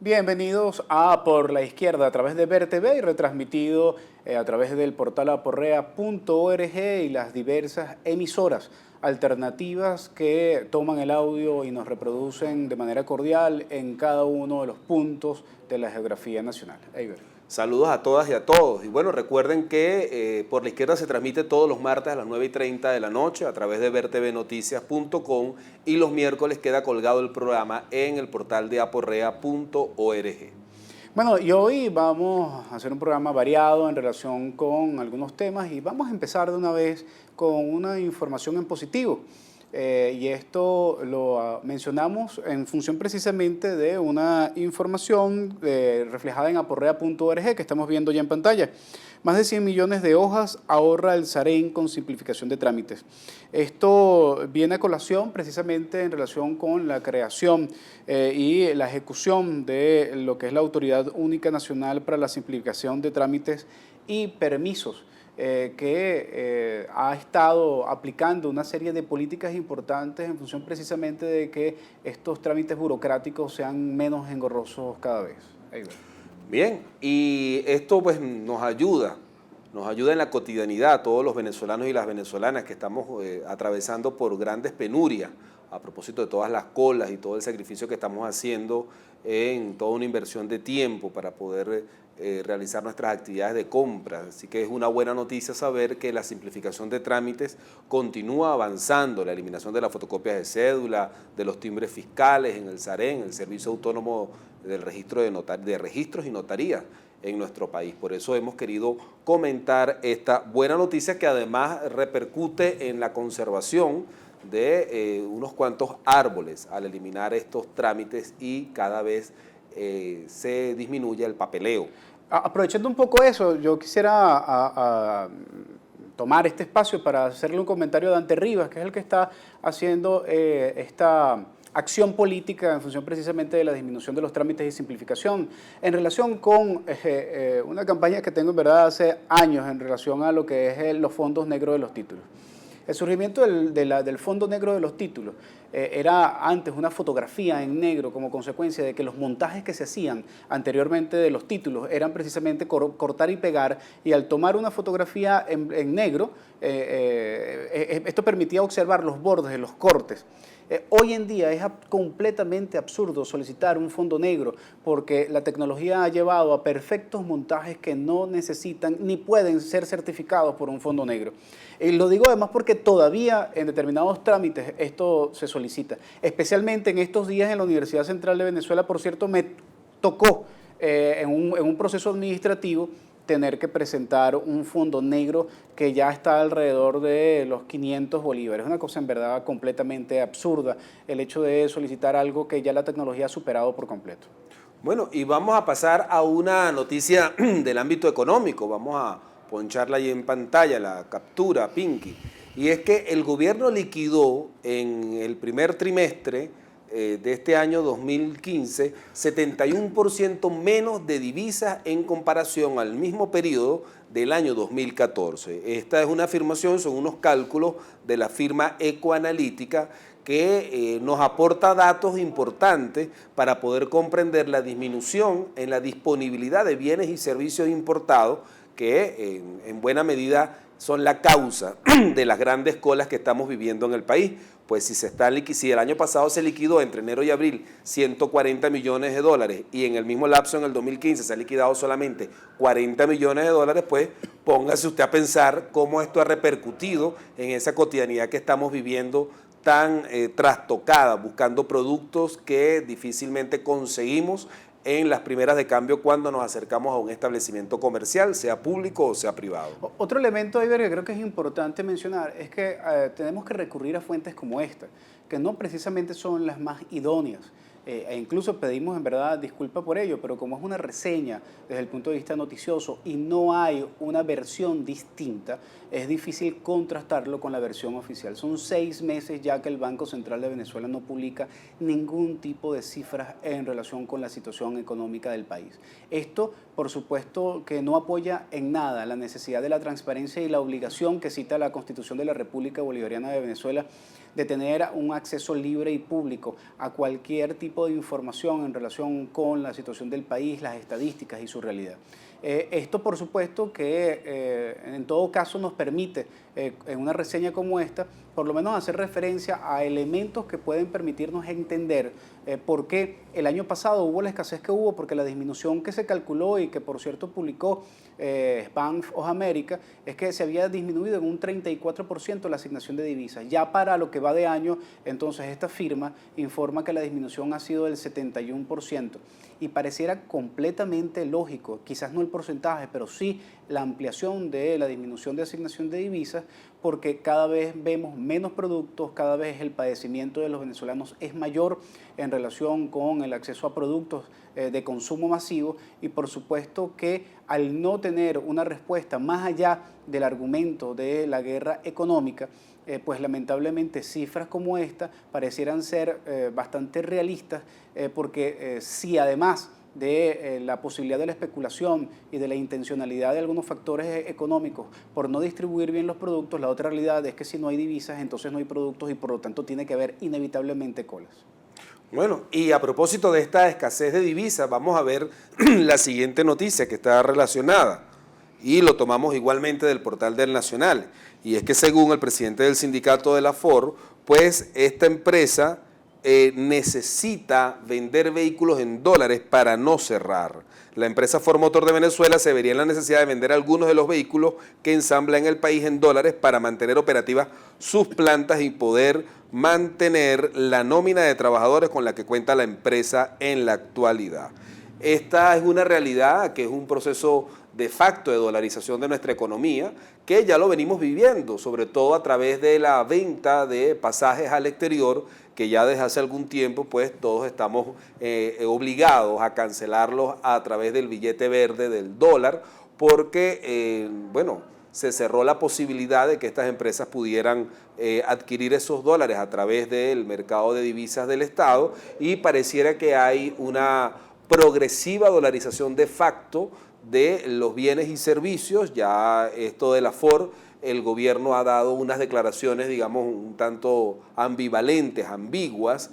Bienvenidos a Por la Izquierda a través de Ver TV y retransmitido a través del portal aporrea.org y las diversas emisoras alternativas que toman el audio y nos reproducen de manera cordial en cada uno de los puntos de la geografía nacional. Eiber. Saludos a todas y a todos. Y bueno, recuerden que Por la Izquierda se transmite todos los martes a las 9:30 de la noche a través de vertvnoticias.com y los miércoles queda colgado el programa en el portal de aporrea.org. Bueno, y hoy vamos a hacer un programa variado en relación con algunos temas y vamos a empezar de una vez con una información en positivo. Y esto lo mencionamos en función precisamente de una información reflejada en aporrea.org que estamos viendo ya en pantalla. Más de 100 millones de hojas ahorra el Sarén con simplificación de trámites. Esto viene a colación precisamente en relación con la creación y la ejecución de lo que es la Autoridad Única Nacional para la Simplificación de Trámites y Permisos, que ha estado aplicando una serie de políticas importantes en función precisamente de que estos trámites burocráticos sean menos engorrosos cada vez. Bien, y esto pues nos ayuda en la cotidianidad, todos los venezolanos y las venezolanas que estamos atravesando por grandes penurias, a propósito de todas las colas y todo el sacrificio que estamos haciendo en toda una inversión de tiempo para poder realizar nuestras actividades de compra. Así que es una buena noticia saber que la simplificación de trámites continúa avanzando, la eliminación de las fotocopias de cédula, de los timbres fiscales en el Sarén, el Servicio Autónomo del Registro de Registros y Notarías en nuestro país. Por eso hemos querido comentar esta buena noticia que además repercute en la conservación de unos cuantos árboles al eliminar estos trámites y cada vez se disminuye el papeleo. Aprovechando un poco eso, yo quisiera tomar este espacio para hacerle un comentario a Dante Rivas, que es el que está haciendo esta acción política en función precisamente de la disminución de los trámites y simplificación, en relación con una campaña que tengo en verdad hace años en relación a lo que es los fondos negros de los títulos. El surgimiento del Fondo Negro de los Títulos era antes una fotografía en negro como consecuencia de que los montajes que se hacían anteriormente de los títulos eran precisamente cortar y pegar, y al tomar una fotografía en negro, esto permitía observar los bordes de los cortes. Hoy en día es completamente absurdo solicitar un fondo negro porque la tecnología ha llevado a perfectos montajes que no necesitan ni pueden ser certificados por un fondo negro. Y lo digo además porque todavía en determinados trámites esto se solicita, especialmente en estos días en la Universidad Central de Venezuela. Por cierto, me tocó en un proceso administrativo tener que presentar un fondo negro que ya está alrededor de los 500 bolívares. Es una cosa en verdad completamente absurda el hecho de solicitar algo que ya la tecnología ha superado por completo. Bueno, y vamos a pasar a una noticia del ámbito económico. Vamos a poncharla ahí en pantalla, la captura, Pinky. Y es que el gobierno liquidó en el primer trimestre de este año 2015, 71% menos de divisas en comparación al mismo periodo del año 2014. Esta es una afirmación, son unos cálculos de la firma Ecoanalítica que nos aporta datos importantes para poder comprender la disminución en la disponibilidad de bienes y servicios importados que en buena medida son la causa de las grandes colas que estamos viviendo en el país. Pues si el año pasado se liquidó entre enero y abril 140 millones de dólares y en el mismo lapso en el 2015 se ha liquidado solamente 40 millones de dólares, pues póngase usted a pensar cómo esto ha repercutido en esa cotidianidad que estamos viviendo tan trastocada, buscando productos que difícilmente conseguimos en las primeras de cambio cuando nos acercamos a un establecimiento comercial, sea público o sea privado. Otro elemento, Iber, que creo que es importante mencionar es que tenemos que recurrir a fuentes como esta, que no precisamente son las más idóneas. E incluso pedimos en verdad disculpa por ello, pero como es una reseña desde el punto de vista noticioso y no hay una versión distinta, es difícil contrastarlo con la versión oficial. Son 6 meses ya que el Banco Central de Venezuela no publica ningún tipo de cifras en relación con la situación económica del país. Esto, por supuesto, que no apoya en nada la necesidad de la transparencia y la obligación que cita la Constitución de la República Bolivariana de Venezuela de tener un acceso libre y público a cualquier tipo de información en relación con la situación del país, las estadísticas y su realidad. Esto, por supuesto, que en todo caso nos permite, en una reseña como esta, por lo menos hacer referencia a elementos que pueden permitirnos entender por qué el año pasado hubo la escasez que hubo, porque la disminución que se calculó y que, por cierto, publicó Bank of America, es que se había disminuido en un 34% la asignación de divisas. Ya para lo que va de año, entonces esta firma informa que la disminución ha sido del 71%. Y pareciera completamente lógico, quizás no el porcentaje, pero sí la ampliación de la disminución de asignación de divisas, porque cada vez vemos menos productos, cada vez el padecimiento de los venezolanos es mayor en relación con el acceso a productos de consumo masivo, y por supuesto que al no tener una respuesta más allá del argumento de la guerra económica, pues lamentablemente cifras como esta parecieran ser bastante realistas, porque si además de la posibilidad de la especulación y de la intencionalidad de algunos factores económicos por no distribuir bien los productos, la otra realidad es que si no hay divisas, entonces no hay productos y por lo tanto tiene que haber inevitablemente colas. Bueno, y a propósito de esta escasez de divisas, vamos a ver la siguiente noticia que está relacionada, y lo tomamos igualmente del portal del Nacional, y es que según el presidente del sindicato de la Ford, pues esta empresa necesita vender vehículos en dólares para no cerrar. La empresa Ford Motor de Venezuela se vería en la necesidad de vender algunos de los vehículos que ensambla en el país en dólares para mantener operativas sus plantas y poder mantener la nómina de trabajadores con la que cuenta la empresa en la actualidad. Esta es una realidad que es un proceso de facto de dolarización de nuestra economía, que ya lo venimos viviendo, sobre todo a través de la venta de pasajes al exterior, que ya desde hace algún tiempo pues todos estamos obligados a cancelarlos a través del billete verde del dólar, porque bueno, se cerró la posibilidad de que estas empresas pudieran adquirir esos dólares a través del mercado de divisas del Estado, y pareciera que hay una progresiva dolarización de facto de los bienes y servicios. Ya esto de la Ford, el gobierno ha dado unas declaraciones, digamos, un tanto ambivalentes, ambiguas,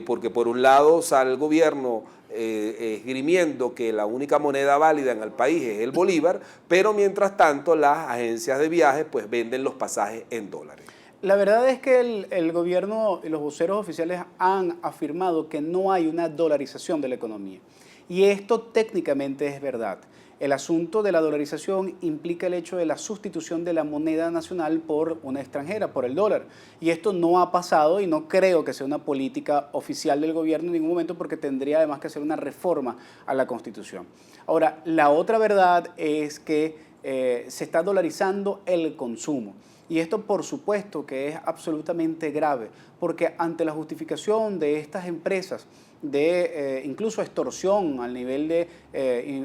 porque por un lado sale el gobierno esgrimiendo que la única moneda válida en el país es el bolívar, pero mientras tanto las agencias de viajes pues venden los pasajes en dólares. La verdad es que el gobierno y los voceros oficiales han afirmado que no hay una dolarización de la economía. Y esto técnicamente es verdad. El asunto de la dolarización implica el hecho de la sustitución de la moneda nacional por una extranjera, por el dólar. Y esto no ha pasado, y no creo que sea una política oficial del gobierno en ningún momento, porque tendría además que hacer una reforma a la Constitución. Ahora, la otra verdad es que se está dolarizando el consumo. Y esto, por supuesto, que es absolutamente grave, porque ante la justificación de estas empresas de incluso extorsión al nivel de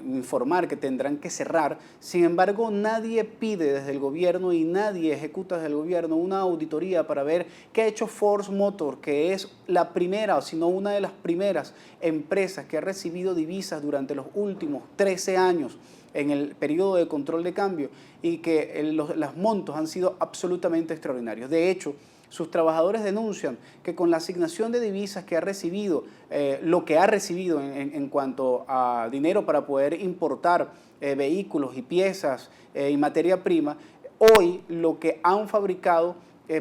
informar que tendrán que cerrar, sin embargo nadie pide desde el gobierno y nadie ejecuta desde el gobierno una auditoría para ver qué ha hecho Ford Motor, que es la primera, o si no una de las primeras empresas que ha recibido divisas durante los últimos 13 años en el periodo de control de cambio, y que los montos han sido absolutamente extraordinarios. De hecho, sus trabajadores denuncian que con la asignación de divisas que ha recibido, lo que ha recibido en cuanto a dinero para poder importar vehículos y piezas y materia prima, hoy lo que han fabricado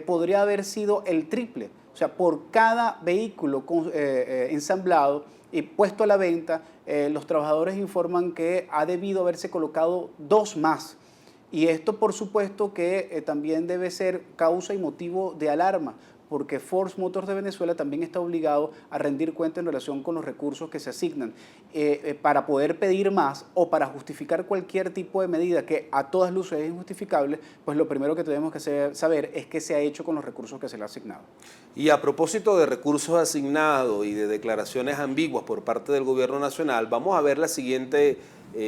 podría haber sido el triple. O sea, por cada vehículo ensamblado y puesto a la venta, los trabajadores informan que ha debido haberse colocado 2 más. Y esto, por supuesto, que también debe ser causa y motivo de alarma, porque Ford Motors de Venezuela también está obligado a rendir cuenta en relación con los recursos que se asignan para poder pedir más o para justificar cualquier tipo de medida que a todas luces es injustificable. Pues lo primero que tenemos que saber es qué se ha hecho con los recursos que se le ha asignado. Y a propósito de recursos asignados y de declaraciones ambiguas por parte del gobierno nacional, vamos a ver la siguiente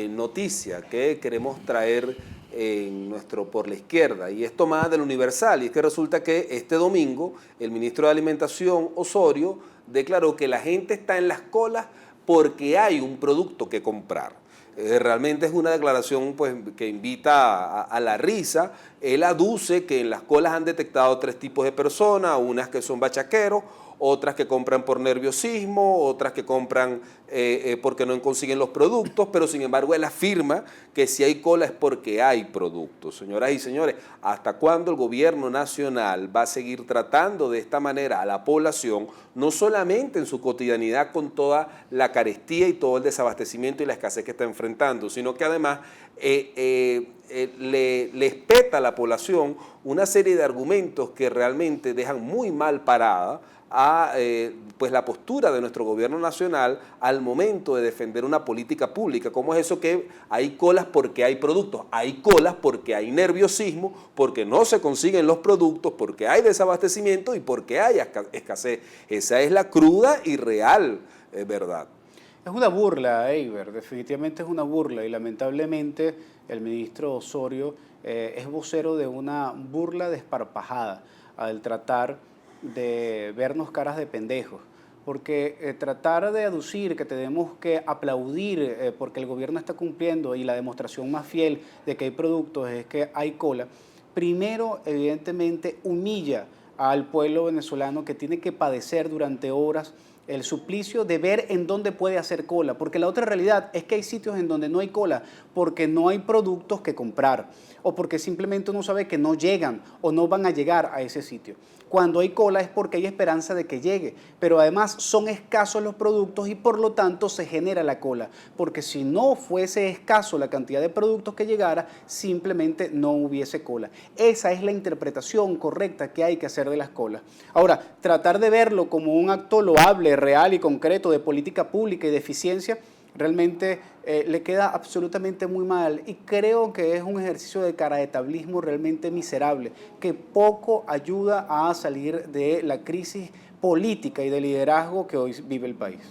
noticia que queremos traer en nuestro Por la Izquierda, y es tomada del Universal, y es que resulta que este domingo el ministro de Alimentación, Osorio, declaró que la gente está en las colas porque hay un producto que comprar. realmente es una declaración pues, que invita a la risa. Él aduce que en las colas han detectado 3 tipos de personas, unas que son bachaqueros, otras que compran por nerviosismo, otras que compran porque no consiguen los productos, pero sin embargo él afirma que si hay cola es porque hay productos. Señoras y señores, ¿hasta cuándo el gobierno nacional va a seguir tratando de esta manera a la población, no solamente en su cotidianidad con toda la carestía y todo el desabastecimiento y la escasez que está enfrentando, sino que además le espeta a la población una serie de argumentos que realmente dejan muy mal parada a pues la postura de nuestro gobierno nacional al momento de defender una política pública? ¿Cómo es eso que hay colas porque hay productos? Hay colas porque hay nerviosismo, porque no se consiguen los productos, porque hay desabastecimiento y porque hay escasez. Esa es la cruda y real verdad. Es una burla, Eiber, definitivamente es una burla, y lamentablemente el ministro Osorio es vocero de una burla desparpajada al tratar de vernos caras de pendejos, porque tratar de aducir que tenemos que aplaudir porque el gobierno está cumpliendo y la demostración más fiel de que hay productos es que hay cola, primero evidentemente humilla al pueblo venezolano que tiene que padecer durante horas el suplicio de ver en dónde puede hacer cola, porque la otra realidad es que hay sitios en donde no hay cola porque no hay productos que comprar o porque simplemente uno sabe que no llegan o no van a llegar a ese sitio. Cuando hay cola es porque hay esperanza de que llegue, pero además son escasos los productos y por lo tanto se genera la cola, porque si no fuese escaso la cantidad de productos que llegara, simplemente no hubiese cola. Esa es la interpretación correcta que hay que hacer de las colas. Ahora, tratar de verlo como un acto loable, real y concreto de política pública y de eficiencia, realmente le queda absolutamente muy mal, y creo que es un ejercicio de caraetablismo realmente miserable, que poco ayuda a salir de la crisis política y de liderazgo que hoy vive el país.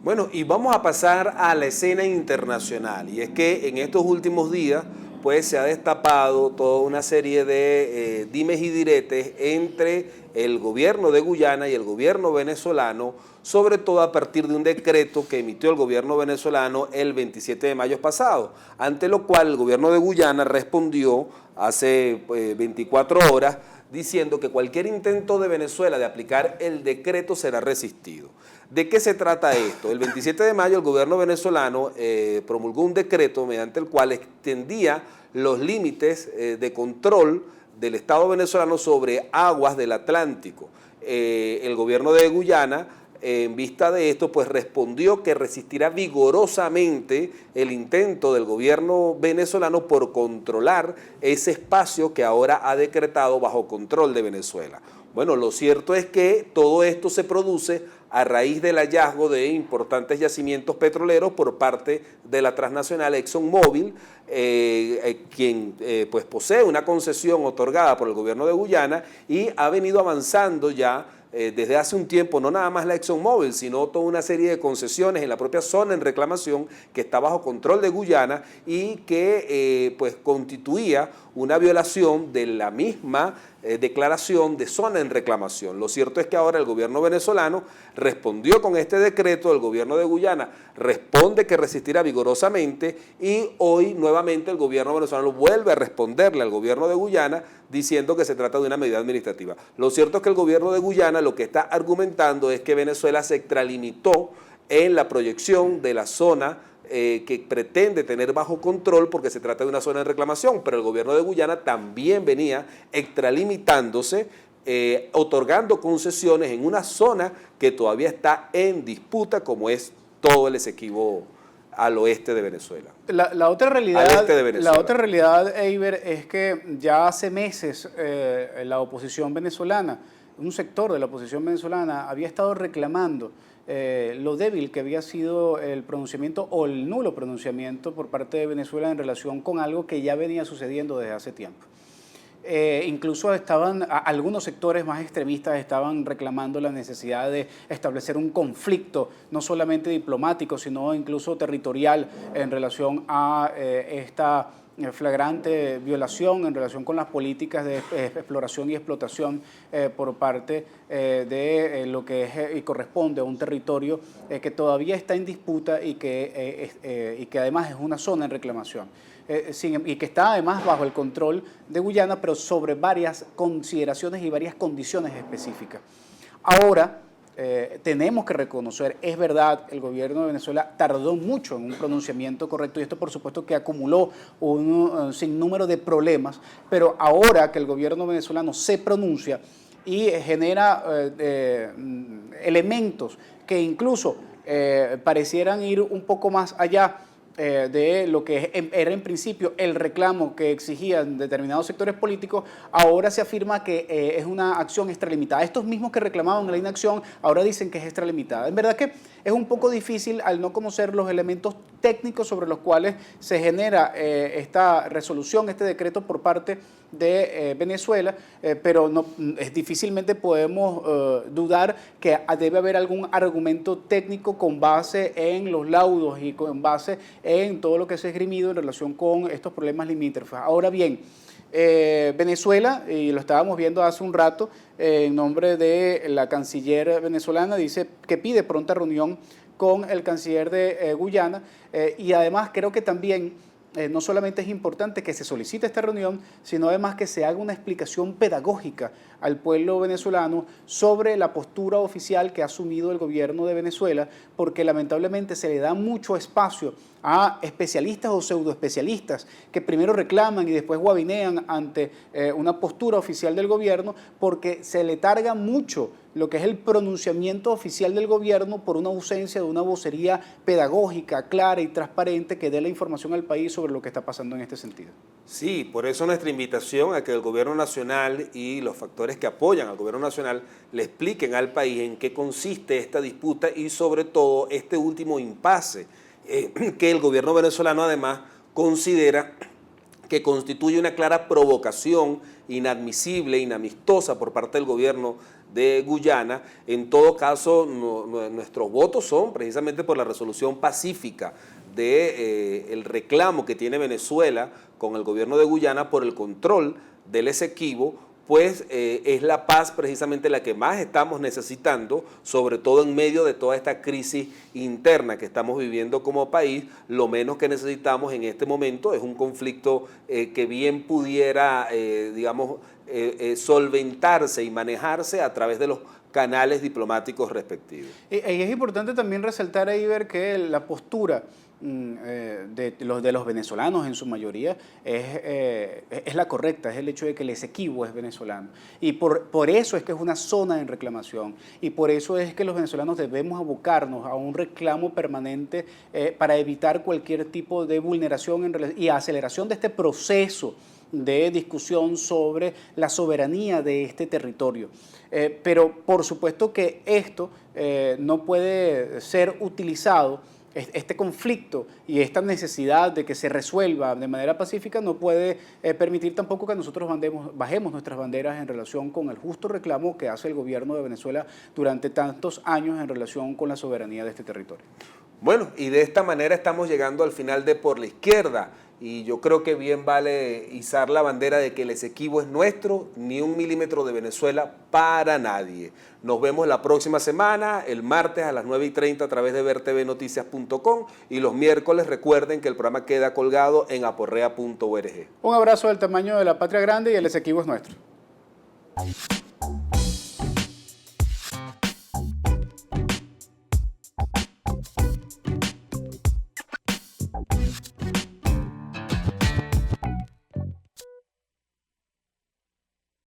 Bueno, y vamos a pasar a la escena internacional, y es que en estos últimos días pues se ha destapado toda una serie de dimes y diretes entre el gobierno de Guyana y el gobierno venezolano, sobre todo a partir de un decreto que emitió el gobierno venezolano el 27 de mayo pasado, ante lo cual el gobierno de Guyana respondió hace 24 horas diciendo que cualquier intento de Venezuela de aplicar el decreto será resistido. ¿De qué se trata esto? El 27 de mayo el gobierno venezolano promulgó un decreto mediante el cual extendía los límites de control del Estado venezolano sobre aguas del Atlántico. El gobierno de Guyana, en vista de esto, pues respondió que resistirá vigorosamente el intento del gobierno venezolano por controlar ese espacio que ahora ha decretado bajo control de Venezuela. Bueno, lo cierto es que todo esto se produce a raíz del hallazgo de importantes yacimientos petroleros por parte de la transnacional ExxonMobil, quien pues posee una concesión otorgada por el gobierno de Guyana y ha venido avanzando ya desde hace un tiempo, no nada más la ExxonMobil, sino toda una serie de concesiones en la propia zona en reclamación que está bajo control de Guyana y que pues constituía una violación de la misma declaración de zona en reclamación. Lo cierto es que ahora el gobierno venezolano respondió con este decreto, el gobierno de Guyana responde que resistirá vigorosamente y hoy nuevamente el gobierno venezolano vuelve a responderle al gobierno de Guyana diciendo que se trata de una medida administrativa. Lo cierto es que el gobierno de Guyana lo que está argumentando es que Venezuela se extralimitó en la proyección de la zona que pretende tener bajo control porque se trata de una zona de reclamación, pero el gobierno de Guyana también venía extralimitándose, otorgando concesiones en una zona que todavía está en disputa, como es todo el Esequibo al oeste de Venezuela. La otra realidad, Eiber, es que ya hace meses la oposición venezolana, un sector de la oposición venezolana había estado reclamando lo débil que había sido el pronunciamiento o el nulo pronunciamiento por parte de Venezuela en relación con algo que ya venía sucediendo desde hace tiempo. Incluso algunos sectores más extremistas estaban reclamando la necesidad de establecer un conflicto, no solamente diplomático, sino incluso territorial en relación a esta flagrante violación en relación con las políticas de exploración y explotación por parte de lo que es y corresponde a un territorio que todavía está en disputa y que además es una zona en reclamación. Y que está además bajo el control de Guyana, pero sobre varias consideraciones y varias condiciones específicas. Ahora, tenemos que reconocer, es verdad, el gobierno de Venezuela tardó mucho en un pronunciamiento correcto y esto por supuesto que acumuló un sinnúmero de problemas, pero ahora que el gobierno venezolano se pronuncia y genera elementos que incluso parecieran ir un poco más allá de lo que era en principio el reclamo que exigían determinados sectores políticos, ahora se afirma que es una acción extralimitada. Estos mismos que reclamaban la inacción ahora dicen que es extralimitada. En verdad que es un poco difícil al no conocer los elementos técnicos sobre los cuales se genera esta resolución, este decreto por parte de Venezuela, pero difícilmente podemos dudar que debe haber algún argumento técnico con base en los laudos y con base en todo lo que se ha esgrimido en relación con estos problemas limítrofes. Ahora bien, Venezuela, y lo estábamos viendo hace un rato, en nombre de la canciller venezolana, dice que pide pronta reunión con el canciller de Guyana y además creo que también no solamente es importante que se solicite esta reunión, sino además que se haga una explicación pedagógica al pueblo venezolano sobre la postura oficial que ha asumido el gobierno de Venezuela, porque lamentablemente se le da mucho espacio a especialistas o pseudoespecialistas que primero reclaman y después guabinean ante una postura oficial del gobierno, porque se le targa mucho lo que es el pronunciamiento oficial del gobierno por una ausencia de una vocería pedagógica, clara y transparente que dé la información al país sobre lo que está pasando en este sentido. Sí, por eso nuestra invitación a que el gobierno nacional y los factores que apoyan al gobierno nacional le expliquen al país en qué consiste esta disputa y sobre todo este último impasse que el gobierno venezolano además considera que constituye una clara provocación inadmisible, inamistosa por parte del gobierno de Guyana. En todo caso, nuestros votos son precisamente por la resolución pacífica del reclamo que tiene Venezuela con el gobierno de Guyana por el control del Esequibo, pues es la paz precisamente la que más estamos necesitando, sobre todo en medio de toda esta crisis interna que estamos viviendo como país. Lo menos que necesitamos en este momento es un conflicto que bien pudiera, solventarse y manejarse a través de los canales diplomáticos respectivos. Y es importante también resaltar ahí, ver que la postura de los venezolanos en su mayoría es la correcta, es el hecho de que el Esequibo es venezolano. Y por eso es que es una zona en reclamación y por eso es que los venezolanos debemos abocarnos a un reclamo permanente para evitar cualquier tipo de vulneración y aceleración de este proceso de discusión sobre la soberanía de este territorio. Pero por supuesto que esto no puede ser utilizado, este conflicto y esta necesidad de que se resuelva de manera pacífica no puede permitir tampoco que nosotros bajemos nuestras banderas en relación con el justo reclamo que hace el gobierno de Venezuela durante tantos años en relación con la soberanía de este territorio. Bueno, y de esta manera estamos llegando al final de Por la Izquierda. Y yo creo que bien vale izar la bandera de que el Esequibo es nuestro, ni un milímetro de Venezuela para nadie. Nos vemos la próxima semana, el martes a las 9:30 a través de vertvnoticias.com y los miércoles recuerden que el programa queda colgado en aporrea.org. Un abrazo del tamaño de la patria grande y el Esequibo es nuestro.